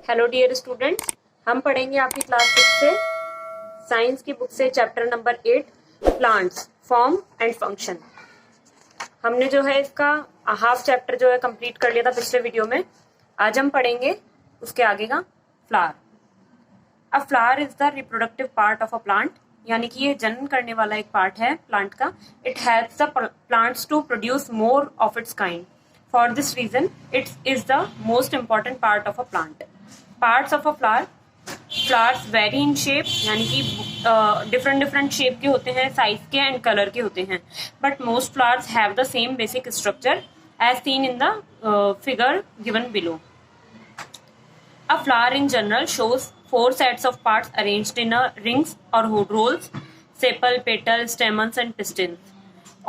Hello dear students, हम पढ़ेंगे आपकी क्लास 6 से साइंस की बुक से chapter number 8 plants form and function. हमने जो है इसका हाफ चैप्टर जो है कंप्लीट कर लिया था पिछले वीडियो में। आज हम पढ़ेंगे उसके आगे का flower. A flower is the reproductive part of a plant, यानी कि ये जन्म करने वाला एक पार्ट है प्लांट का। It helps the plants to produce more of its kind. For this reason it is the most important part of a plant. Parts of a flower, flowers vary in shape, यानी कि different shape के होते हैं, size के and colour के होते हैं, but most flowers have the same basic structure as seen in the figure given below. A flower in general shows 4 sets of parts arranged in a rings or whorls: sepal, petal, stamens and pistils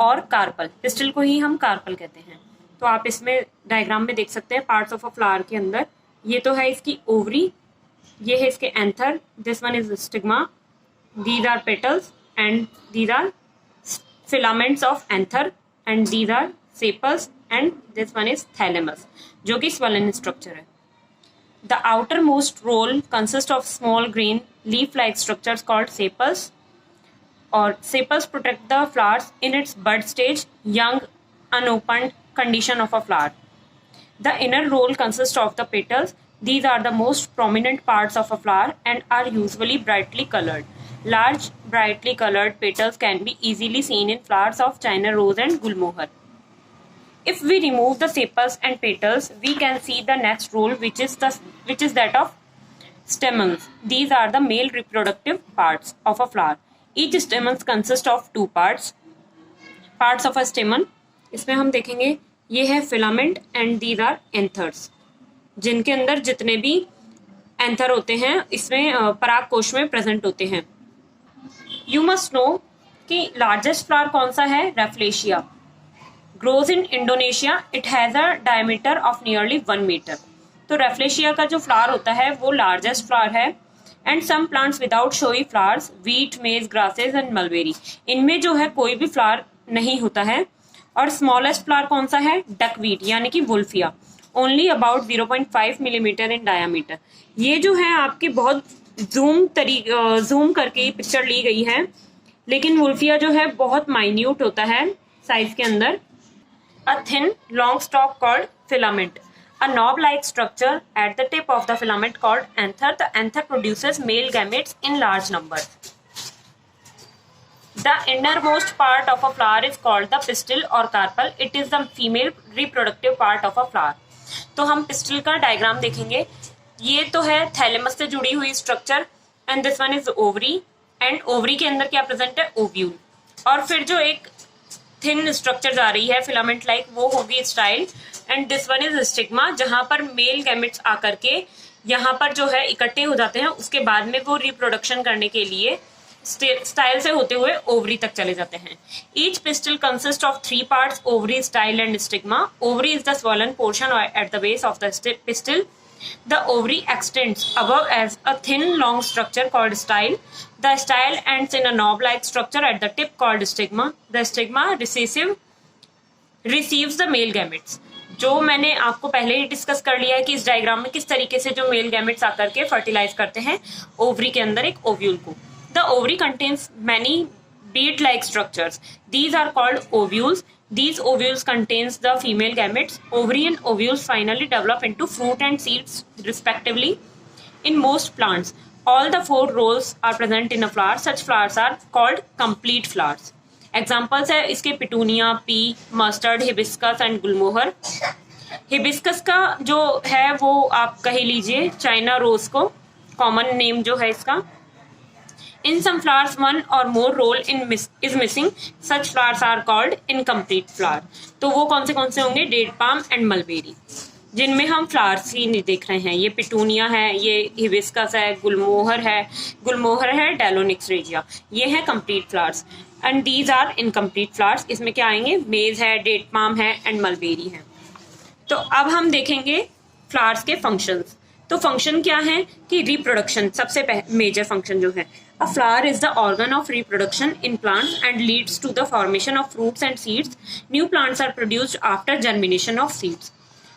और carpel. Pistil को ही हम carpel कहते हैं। तो आप इसमें diagram में देख सकते हैं पार्ट्स ऑफ अ फ्लावर के अंदर। ये तो है इसकी ओवरी, ये है इसके anther, this one is stigma, these are petals and these are filaments of anther and these are sepals and this one is thalamus, जो कि स्वलन स्ट्रक्चर है। The outermost roll consists of small green leaf-like structures called sepals, or sepals protect the flowers in its bud stage, young, unopened condition of a flower. The inner roll consists of the petals. These are the most prominent parts of a flower and are usually brightly colored. Large, brightly colored petals can be easily seen in flowers of China rose and gulmohar. If we remove the sepals and petals, we can see the next roll, which is that of stamens. These are the male reproductive parts of a flower. Each stamen consists of 2 parts. Parts of a stamen, इसमें हम देखेंगे ये है filament and these are anthers, जिनके अंदर जितने भी anther होते हैं इसमें पराग कोश में प्रेजेंट होते हैं। यू मस्ट नो कि लार्जेस्ट फ्लावर कौन सा है? Rafflesia. Grows in Indonesia. It has a diameter of nearly 1 meter. तो रेफ्लेशिया का जो फ्लावर होता है वो लार्जेस्ट फ्लावर है। And some plants without showy flowers, wheat, maize, grasses and mulberry, इनमें जो है कोई भी फ्लावर नहीं होता है। और स्मॉलेस्ट फ्लावर कौन सा है? डकवीट, यानी कि Wolffia, only about 0.5 millimetre in diameter. ये जो है आपकी बहुत जूम करके पिक्चर ली गई है, लेकिन वुल्फिया जो है बहुत माइन्यूट होता है साइज के अंदर। A thin, long stalk called filament. A knob-like structure at the tip of the filament called anther. The anther produces male gametes in large numbers. The innermost part of a flower is called the pistil or carpel. It is the female reproductive part of a flower. तो हम pistil का diagram देखेंगे। ये तो है thalamus से जुड़ी हुई structure and this one is ovary, and ovary के अंदर क्या प्रेजेंट है? ओव्यूल। और फिर जो एक थिन स्ट्रक्चर जा रही है फिलामेंट लाइक, वो होगी style, and this one is stigma, जहां पर मेल गैमेट्स आकर के यहाँ पर जो है इकट्ठे हो जाते हैं। उसके बाद में वो रिप्रोडक्शन करने के लिए स्टाइल से होते हुए ओवरी तक चले जाते हैं। Each pistil consist of 3 parts, ovary, style and stigma. Ovary is the swollen portion at the base of the pistil. The ovary extends above as a thin long structure called style. The style ends in a knob-like structure at the tip called stigma. The stigma receives the male gametes. जो मैंने आपको पहले ही discuss कर लिया है कि इस diagram में किस तरीके से जो मेल गैमेट्स आकर के फर्टिलाइज करते हैं ओवरी के अंदर एक ओव्यूल को। The ovary contains many bead-like structures. These are called ovules. These ovules contains the female gametes. Ovary and ovules finally develop into fruit and seeds respectively. In most plants, all the 4 rolls are present in a flower. Such flowers are called complete flowers. Examples है इसके petunia, P, mustard, hibiscus and Gulmohar. Hibiscus का जो है वो आप कह लीजिए China rose को कॉमन नेम जो है इसका। In some flowers, 1 or more roll is missing. Such flowers are called incomplete flower. तो वो कौन से होंगे? डेट पाम एंड मलबेरी, जिनमें हम फ्लावर्स ही नहीं देख रहे हैं। ये पिटूनिया है, ये हिबिस्कस है, गुलमोहर है डेलोनिक्स रेजिया, ये है complete flowers. And these are incomplete flowers. इसमें क्या आएंगे? मेज है, डेट पाम है एंड मलबेरी है। तो अब हम देखेंगे फ्लावर्स के फंक्शंस। तो फंक्शन क्या है कि रिप्रोडक्शन सबसे मेजर फंक्शन जो है। A flower is the organ of reproduction in plants and leads to the formation of fruits and seeds. New plants are produced after germination of seeds.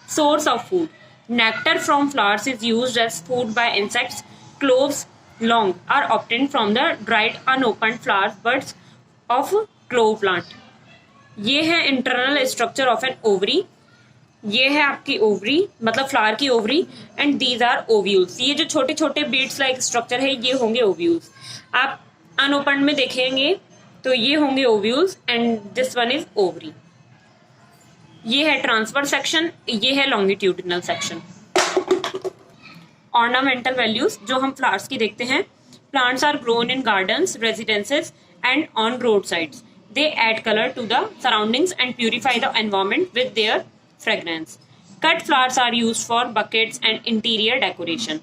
Source of food. Nectar from flowers is used as food by insects. Cloves long are obtained from the dried unopened flower buds of clove plant. ये है internal structure of an ovary. ये है आपकी ovary, मतलब flower की ovary. And these are ovules. ये जो छोटे छोटे बीड्स लाइक स्ट्रक्चर है ये होंगे ओव्यूल्स. आप अनओपन में देखेंगे तो ये होंगे ovules and this one is ovary. ये है ट्रांसफर सेक्शन, ये है लॉन्गिट्यूडिनल सेक्शन. ऑर्नामेंटल वैल्यूज जो हम फ्लावर्स की देखते हैं. Plants are grown in gardens, residences and on road sides. They add colour to the surroundings and purify the environment with their fragrance. Cut flowers are used for bouquets and interior decoration.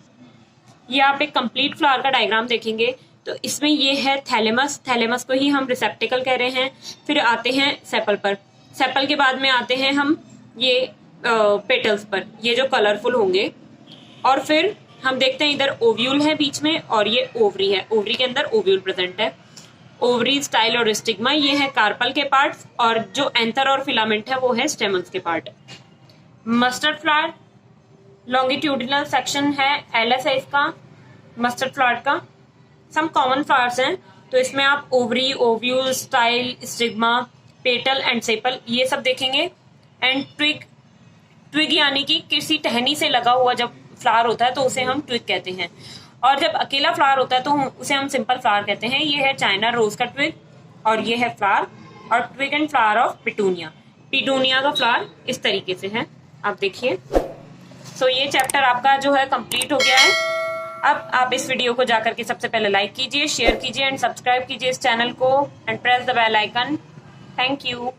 ये आप एक complete flower का diagram देखेंगे तो इसमें ये है thalamus. Thalamus को ही हम रिसेप्टिकल कह रहे हैं. फिर आते हैं सेपल पर. सेपल के बाद में आते हैं हम ये पेटल्स पर, ये जो कलरफुल होंगे. और फिर हम देखते हैं इधर ओव्यूल है बीच में और ये ओवरी है. ओवरी के अंदर ओव्यूल प्रेजेंट है. ओवरी, स्टाइल और स्टिग्मा ये है कार्पल के पार्ट्स और जो एंथर और फिलामेंट है वो है स्टेमन्स के part. Mustard flower longitudinal section है. एलएस है इसका मस्टर्ड फ्लावर का. सम कॉमन फ्लावर्स हैं तो इसमें आप ovary, ovule, style, stigma, petal and sepal ये सब देखेंगे. एंड ट्विग, ट्विग यानी कि किसी टहनी से लगा हुआ जब फ्लावर होता है तो उसे हम ट्विग कहते हैं. और जब अकेला फ्लावर होता है तो उसे हम सिंपल फ्लावर कहते हैं. ये है चाइना रोज का ट्विग और ये है फ्लावर. और twig and flower of petunia. Petunia का फ्लावर इस तरीके से है, आप देखिए. सो ये चैप्टर आपका जो है कंप्लीट हो गया है. अब आप इस वीडियो को जाकर के सबसे पहले लाइक कीजिए, शेयर कीजिए एंड सब्सक्राइब कीजिए इस चैनल को and press the bell icon. Thank you.